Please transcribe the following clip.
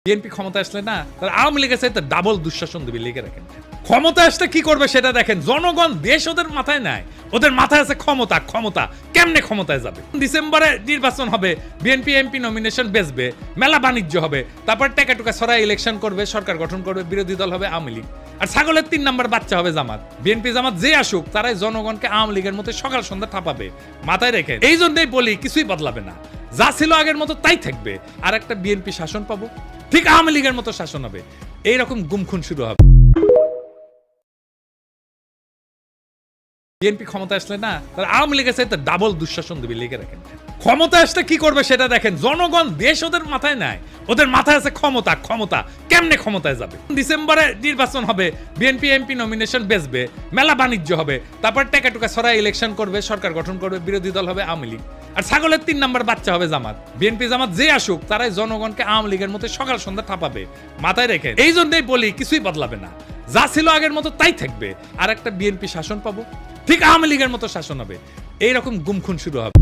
BNP ক্ষমতা আসলে না তার আওয়ামী লীগের চাইতে ডাবল দুঃশাসন দেবে লিখে রাখেন। ক্ষমতা আসলে কি করবে সেটা দেখেন। জনগণ দেশ ওদের মাথায় নাই, ওদের মাথায় আছে ক্ষমতা। ক্ষমতা কেমনে ক্ষমতায় যাবে? ডিসেম্বরে নির্বাচন হবে, বিএনপি এমপি নমিনেশন বেচবে, মেলা বাণিজ্য হবে, তারপর টাকা টুকা ছড়াই ইলেকশন করবে, সরকার গঠন করবে, বিরোধী দল হবে আওয়ামী লীগ, আর ছাগলের 3 নাম্বার বাচ্চা হবে জামাত। বিএনপি জামাত যে আসুক তারাই জনগণকে আওয়ামী লীগের মতো সকাল সন্ধ্যা ঠাপাবে, মাথায় রেখে। এই জন্যই বলি কিছুই বদলাবে না, যা ছিল আগের মতো তাই থাকবে। আর একটা বিএনপি শাসন পাবো, ঠিক আওয়ামী লীগের মতো শাসন হবে। এইরকম গুমখুন শুরু হবে। বিএনপি ক্ষমতা আসলে না তার আওয়ামী লীগের চাইতে ডাবল দুঃশাসন দেবে লিখে রাখেন। ক্ষমতা আসলে কি করবে সেটা দেখেন। জনগণ দেশ ওদের মাথায় নাই, ওদের মাথায় আছে ক্ষমতা। ক্ষমতা কেমনে ক্ষমতায় যাবে? ডিসেম্বরে নির্বাচন হবে, বিএনপি এমপি নমিনেশন বেচবে, মেলা বাণিজ্য হবে, তারপর টাকা টুকা ছড়াই ইলেকশন করবে, সরকার গঠন করবে, বিরোধী দল হবে আওয়ামী লীগ, আর ছাগলের 3 নাম্বার বাচ্চা হবে জামাত। বিএনপি জামাত যে আসুক তারাই জনগণকে আওয়ামী লীগের মতো সকাল সন্ধ্যা ঠাপাবে, মাথায় রেখে। এই জন্যই বলি কিছুই বদলাবে না, যা ছিল আগের মতো তাই থাকবে। আর একটা বিএনপি শাসন পাবো, ঠিক আওয়ামী লীগের মতো শাসন হবে। এইরকম গুমখুন শুরু হবে।